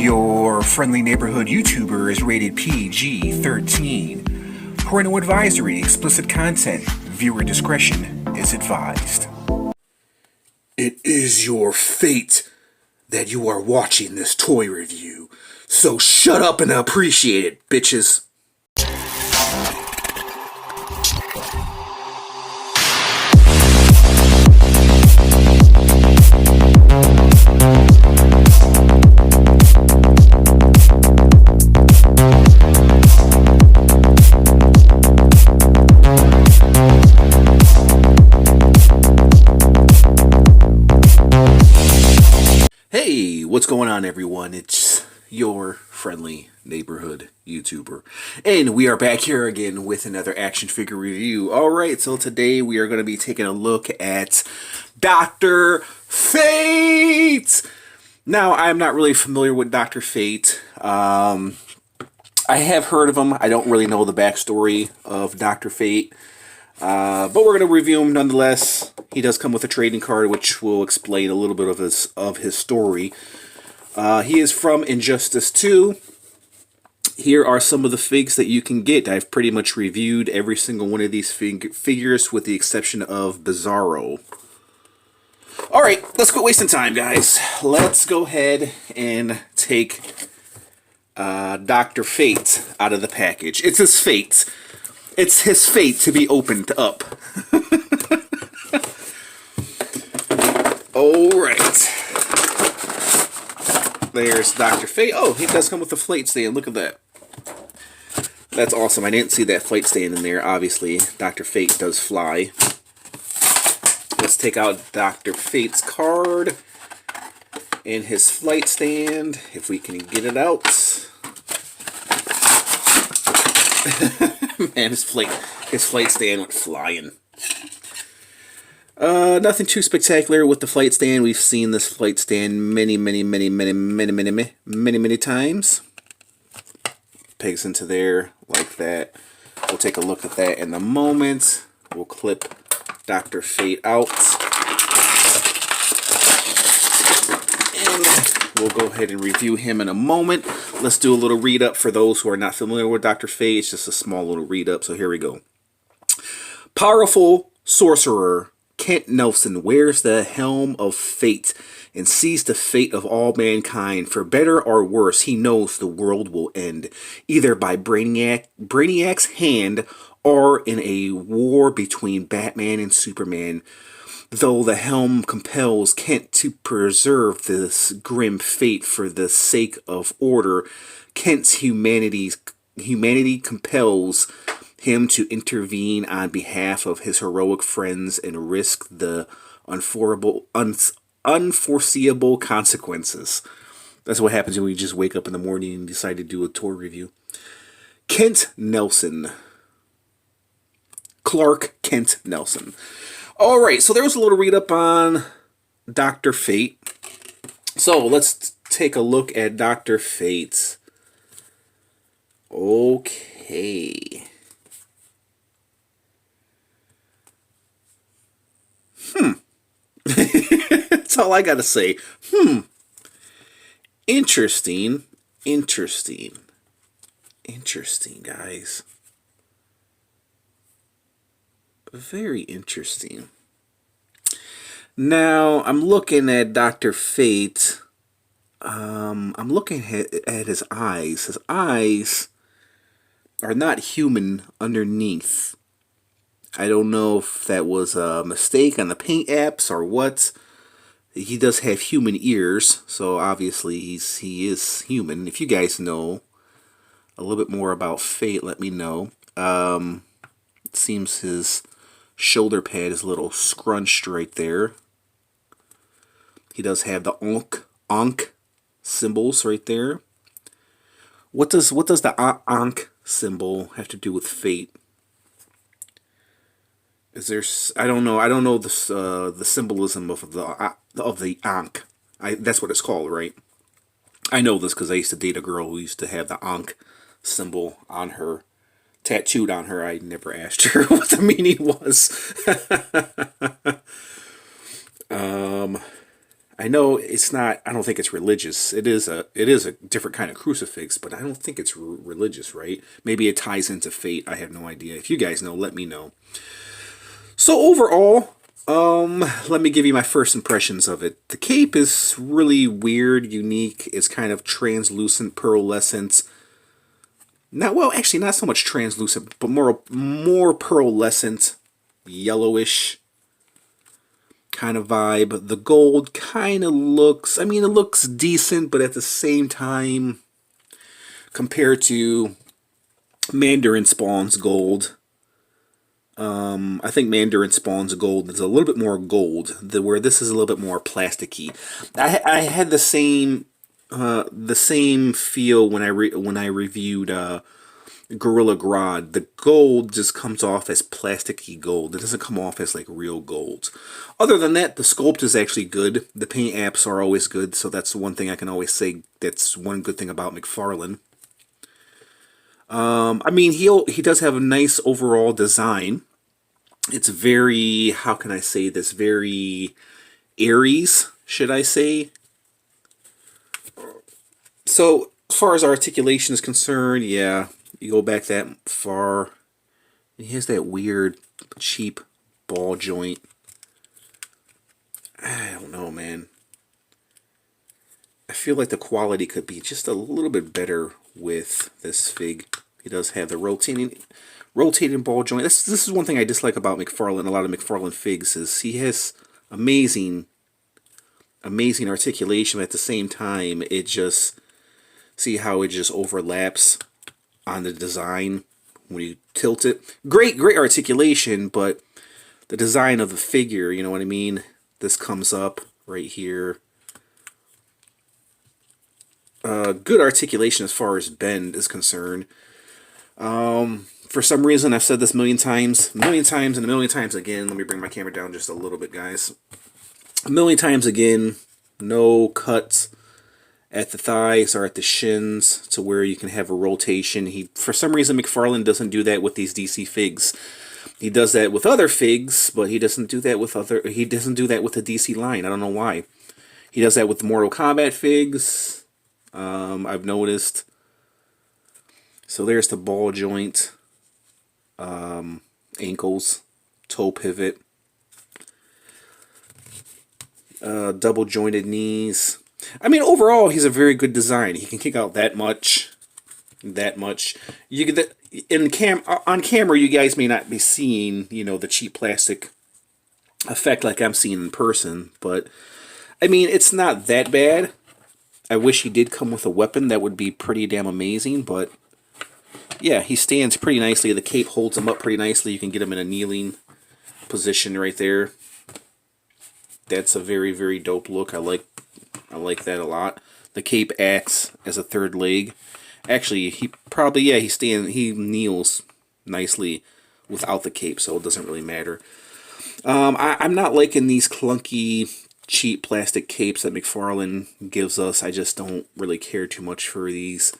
Your friendly neighborhood YouTuber is rated PG-13. Parental advisory, explicit content, viewer discretion is advised. It is your fate that you are watching this toy review, so shut up and appreciate it, bitches. Hey, what's going on, everyone? It's your friendly neighborhood YouTuber, and we are back here again with another action figure review. Alright, so today we are going to be taking a look at Dr. Fate! Now, I'm not really familiar with Dr. Fate. I have heard of him. I don't really know the backstory of Dr. Fate. But we're going to review him nonetheless. He does come with a trading card, which will explain a little bit of his story. He is from Injustice 2. Here are some of the figs that you can get. I've pretty much reviewed every single one of these figures with the exception of Bizarro. Alright, let's quit wasting time, guys. Let's go ahead and take Dr. Fate out of the package. It's his fate. It's his fate to be opened up. Alright. There's Dr. Fate. Oh, he does come with a flight stand. Look at that. That's awesome. I didn't see that flight stand in there. Obviously, Dr. Fate does fly. Let's take out Dr. Fate's card and his flight stand, if we can get it out. Man, his flight stand went flying. Nothing too spectacular with the flight stand. We've seen this flight stand many times. Pegs into there like that. We'll take a look at that in a moment. We'll clip Dr. Fate out. And we'll go ahead and review him in a moment. Let's do a little read-up for those who are not familiar with Dr. Fate. It's just a small little read-up, so here we go. Powerful sorcerer Kent Nelson wears the helm of fate and sees the fate of all mankind. For better or worse, he knows the world will end, either by Brainiac's hand or in a war between Batman and Superman. Though the helm compels Kent to preserve this grim fate for the sake of order, Kent's humanity compels him to intervene on behalf of his heroic friends and risk the unforeseeable consequences. That's what happens when you just wake up in the morning and decide to do a tour review. Kent Nelson. Clark Kent Nelson. Alright, so there was a little read-up on Dr. Fate. So, let's take a look at Dr. Fate. Okay. That's all I gotta say. Interesting, guys. Very interesting. Now, I'm looking at Dr. Fate. I'm looking at his eyes. His eyes are not human underneath. I don't know if that was a mistake on the paint apps or what. He does have human ears, so obviously he is human. If you guys know a little bit more about Fate, let me know. It seems his shoulder pad is a little scrunched right there. He does have the Ankh symbols right there. What does the Ankh symbol have to do with Fate? Is there? I don't know. I don't know the symbolism of the Ankh. That's what it's called, right? I know this because I used to date a girl who used to have the Ankh symbol on her, tattooed on her. I never asked her what the meaning was. I know it's not. I don't think it's religious. It is a different kind of crucifix, but I don't think it's religious, right? Maybe it ties into fate. I have no idea. If you guys know, let me know. So overall, let me give you my first impressions of it. The cape is really weird, unique. It's kind of translucent, pearlescent. Not well, actually, not so much translucent, but more pearlescent, yellowish kind of vibe. The gold kind of looks, I mean, it looks decent, but at the same time, compared to Mandarin Spawn's gold, I think Mandarin Spawn's gold is a little bit more gold, where this is a little bit more plasticky. I had the same feel when I reviewed Gorilla Grodd. The gold just comes off as plasticky gold. It doesn't come off as like real gold. Other than that, the sculpt is actually good. The paint apps are always good, so that's one thing I can always say. That's one good thing about Mcfarlane. I mean, he does have a nice overall design. It's very, how can I say this? Very Aries, should I say? So, as far as articulation is concerned, yeah, you go back that far, he has that weird, cheap ball joint. I don't know, man. I feel like the quality could be just a little bit better with this fig. He does have the rotating ball joint. This is one thing I dislike about Mcfarlane. A lot of Mcfarlane figs is he has amazing articulation. But at the same time, it just see how it just overlaps on the design when you tilt it. Great articulation, but the design of the figure, you know what I mean? This comes up right here. Good articulation as far as bend is concerned. For some reason, I've said this a million times, and a million times again. Let me bring my camera down just a little bit, guys. A million times again, no cuts at the thighs or at the shins to where you can have a rotation. For some reason, Mcfarlane doesn't do that with these DC figs. He does that with other figs, but he doesn't do that with the DC line. I don't know why. He does that with Mortal Kombat figs. I've noticed. So there's the ball joint, ankles, toe pivot, double jointed knees. I mean, overall, he's a very good design. He can kick out that much. You get that on camera. You guys may not be seeing, the cheap plastic effect like I'm seeing in person, but I mean, it's not that bad. I wish he did come with a weapon. That would be pretty damn amazing, but yeah, he stands pretty nicely. The cape holds him up pretty nicely. You can get him in a kneeling position right there. That's a very, very dope look. I like that a lot. The cape acts as a third leg. Actually, he kneels nicely without the cape, so it doesn't really matter. I'm not liking these clunky, cheap plastic capes that Mcfarlane gives us. I just don't really care too much for these.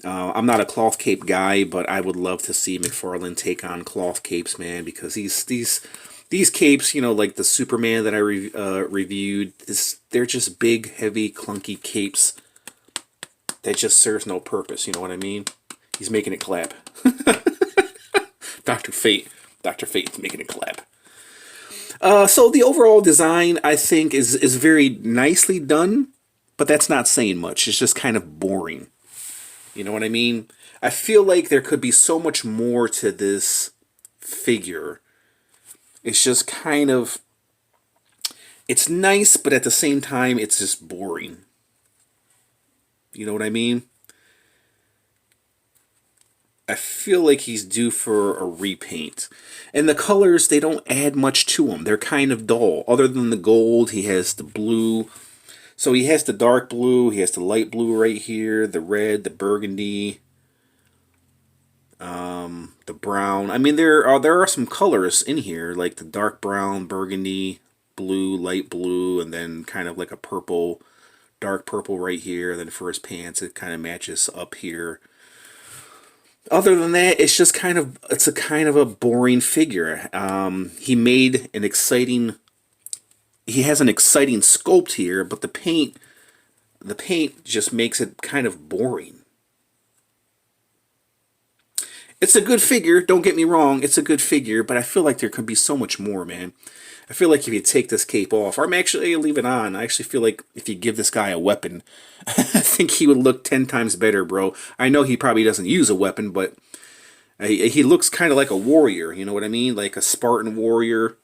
I'm not a cloth cape guy, but I would love to see Mcfarlane take on cloth capes, man, because these capes, like the Superman that I reviewed, they're just big, heavy, clunky capes that just serves no purpose. You know what I mean? He's making it clap. Dr. Fate's making it clap. So the overall design, I think, is very nicely done, but that's not saying much. It's just kind of boring. You know what I mean? I feel like there could be so much more to this figure. It's just kind of... It's nice, but at the same time, it's just boring. You know what I mean? I feel like he's due for a repaint. And the colors, they don't add much to him. They're kind of dull. Other than the gold, he has the blue. So he has the dark blue, he has the light blue right here, the red, the burgundy, the brown. I mean, there are some colors in here, like the dark brown, burgundy, blue, light blue, and then kind of like a purple, dark purple right here. And then for his pants, it kind of matches up here. Other than that, it's just a kind of a boring figure. He made an exciting he has an exciting sculpt here, but the paint just makes it kind of boring. It's a good figure, don't get me wrong, it's a good figure, but I feel like there could be so much more, man. I feel like if you take this cape off, or I'm actually leave it on, I actually feel like if you give this guy a weapon, I think he would look 10 times better, bro. I know he probably doesn't use a weapon, but he looks kind of like a warrior, you know what I mean? Like a Spartan warrior.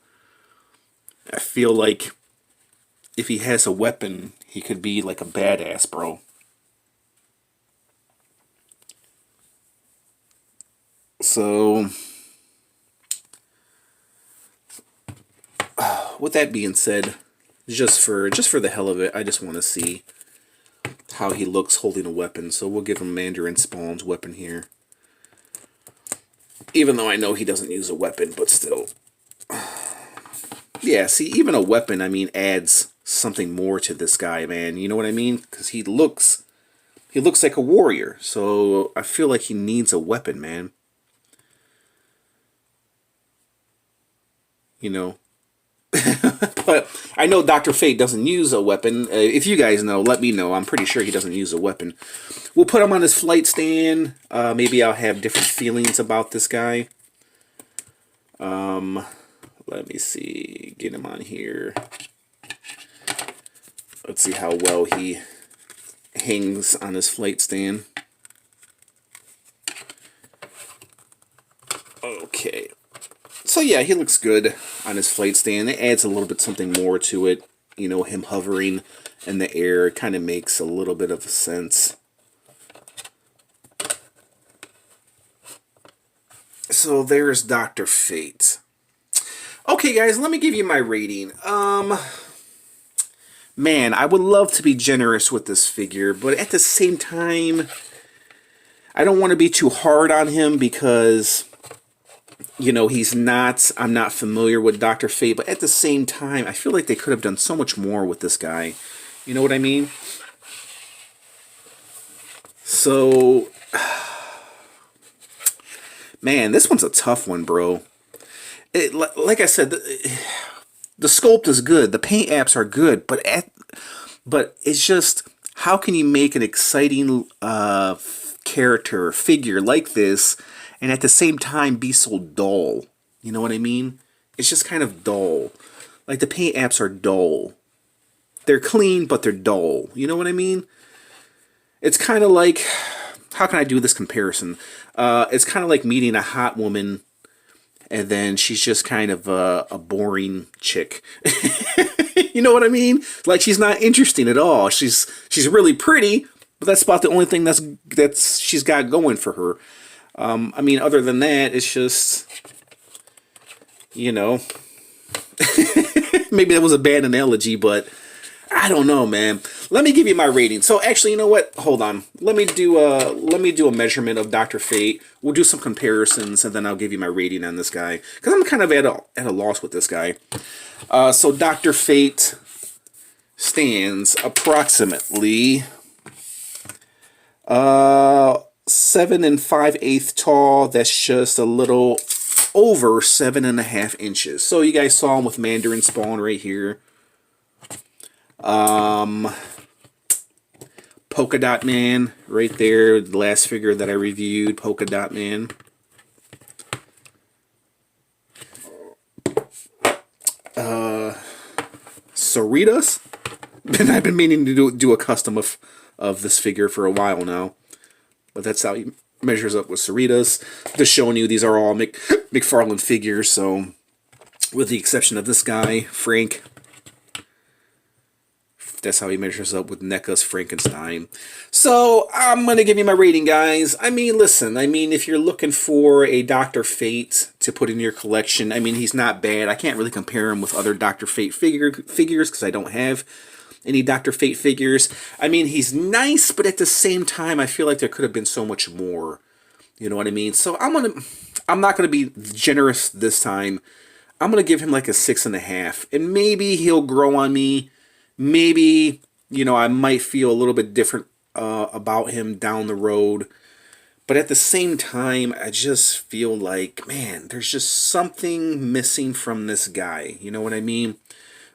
I feel like if he has a weapon, he could be like a badass, bro. So, with that being said, just for the hell of it, I just want to see how he looks holding a weapon. So we'll give him Mandarin Spawn's weapon here. Even though I know he doesn't use a weapon, but still. Yeah, see, even a weapon, I mean, adds something more to this guy, man. You know what I mean? Because he looks like a warrior. So I feel like he needs a weapon, man. You know? But I know Dr. Fate doesn't use a weapon. If you guys know, let me know. I'm pretty sure he doesn't use a weapon. We'll put him on his flight stand. Maybe I'll have different feelings about this guy. Let me see. Get him on here. Let's see how well he hangs on his flight stand. Okay. So yeah, he looks good on his flight stand. It adds a little bit something more to it. You know, him hovering in the air kind of makes a little bit of sense. So there's Dr. Fate. Okay, guys, let me give you my rating. Man, I would love to be generous with this figure, but at the same time, I don't want to be too hard on him because, you know, I'm not familiar with Dr. Fate, but at the same time, I feel like they could have done so much more with this guy. You know what I mean? So, man, this one's a tough one, bro. Like I said, the sculpt is good, the paint apps are good, but it's just, how can you make an exciting character figure like this and at the same time be so dull? You know what I mean? It's just kind of dull. Like, the paint apps are dull. They're clean, but they're dull. You know what I mean? It's kind of like, how can I do this comparison? It's kind of like meeting a hot woman and then she's just kind of a boring chick. You know what I mean? Like, she's not interesting at all. She's really pretty, but that's about the only thing that's she's got going for her. I mean, other than that, it's just, you know, maybe that was a bad analogy, but I don't know, man. Let me give you my rating. So actually, you know what? Hold on. Let me do a measurement of Dr. Fate. We'll do some comparisons, and then I'll give you my rating on this guy, because I'm kind of at a loss with this guy. So Dr. Fate stands approximately 7 5/8 tall. That's just a little over 7.5 inches. So you guys saw him with Mandarin Spawn right here. Polka Dot Man right there, the last figure that I reviewed, Polka Dot Man. Cerritos. And I've been meaning to do a custom of this figure for a while now, but that's how he measures up with Cerritos. Just showing you, these are all Mcfarlane figures, so with the exception of this guy, Frank. That's how he measures up with NECA's Frankenstein. So, I'm going to give you my rating, guys. I mean, listen, if you're looking for a Dr. Fate to put in your collection, I mean, he's not bad. I can't really compare him with other Dr. Fate figures because I don't have any Dr. Fate figures. I mean, he's nice, but at the same time, I feel like there could have been so much more. You know what I mean? So, I'm not going to be generous this time. I'm going to give him like a 6.5. And maybe he'll grow on me. Maybe, you know, I might feel a little bit different about him down the road. But at the same time, I just feel like, man, there's just something missing from this guy. You know what I mean?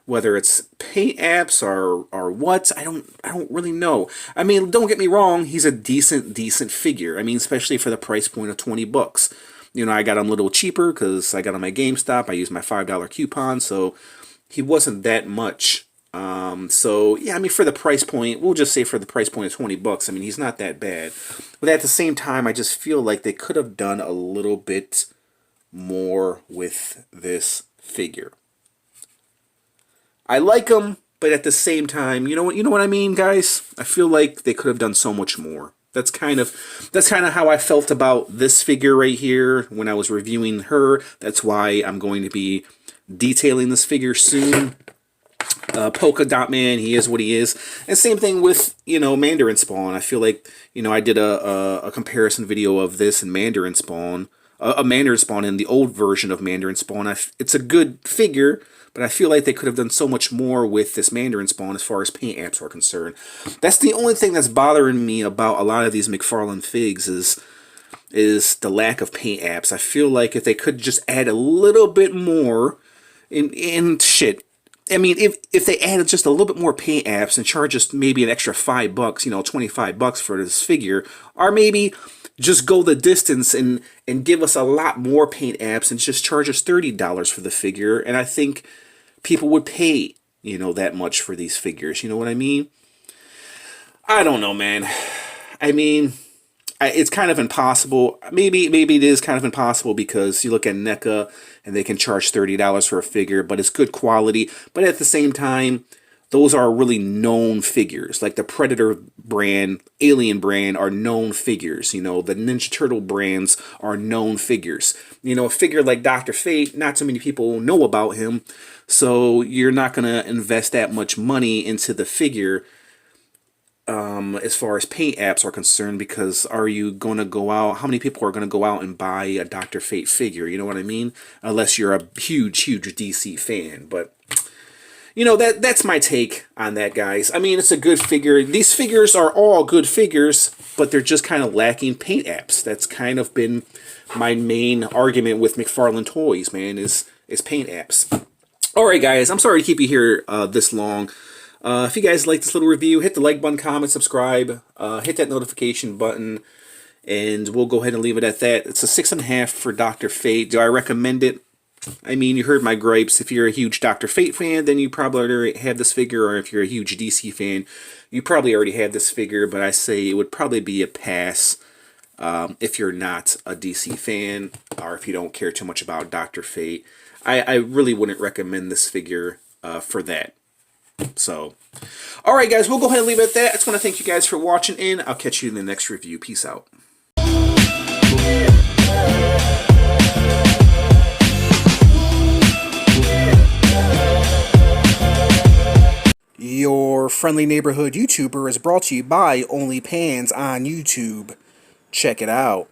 Whether it's paint apps or what, I don't really know. I mean, don't get me wrong, he's a decent figure. I mean, especially for the price point of $20. You know, I got him a little cheaper because I got him at GameStop. I used my $5 coupon, so he wasn't that much. So yeah, I mean, for the price point, we'll just say for the price point of $20, I mean, he's not that bad. But at the same time, I just feel like they could have done a little bit more with this figure. I like him, but at the same time, you know what I mean, guys? I feel like they could have done so much more. That's kind of how I felt about this figure right here when I was reviewing her. That's why I'm going to be detailing this figure soon. Polka Dot Man, he is what he is. And same thing with, Mandarin Spawn. I feel like, I did a comparison video of this and Mandarin Spawn. A Mandarin Spawn in the old version of Mandarin Spawn. It's a good figure, but I feel like they could have done so much more with this Mandarin Spawn as far as paint apps are concerned. That's the only thing that's bothering me about a lot of these Mcfarlane figs is the lack of paint apps. I feel like if they could just add a little bit more in shit. I mean, if they added just a little bit more paint apps and charge us maybe an extra $5, $25 for this figure, or maybe just go the distance and give us a lot more paint apps and just charge us $30 for the figure, and I think people would pay, that much for these figures. You know what I mean? I don't know, man. I mean, it's kind of impossible. Maybe it is kind of impossible because you look at NECA and they can charge $30 for a figure, but it's good quality. But at the same time, those are really known figures. Like the Predator brand, Alien brand are known figures. The Ninja Turtle brands are known figures. A figure like Dr. Fate, not so many people know about him, so you're not going to invest that much money into the figure as far as paint apps are concerned, because are you going to go out, how many people are going to go out and buy a Dr. Fate figure, you know what I mean? Unless you're a huge DC fan, but that's my take on that, guys. I mean, it's a good figure. These figures are all good figures, but they're just kind of lacking paint apps. That's kind of been my main argument with Mcfarlane Toys, man, is paint apps. Alright, guys, I'm sorry to keep you here this long. If you guys like this little review, hit the like button, comment, subscribe, hit that notification button, and we'll go ahead and leave it at that. It's a 6.5 for Dr. Fate. Do I recommend it? I mean, you heard my gripes. If you're a huge Dr. Fate fan, then you probably already have this figure, or if you're a huge DC fan, you probably already have this figure, but I say it would probably be a pass if you're not a DC fan, or if you don't care too much about Dr. Fate. I really wouldn't recommend this figure for that. So, alright guys, we'll go ahead and leave it at that. I just want to thank you guys for watching, and I'll catch you in the next review. Peace out. Your friendly neighborhood YouTuber is brought to you by OnlyPans on YouTube. Check it out.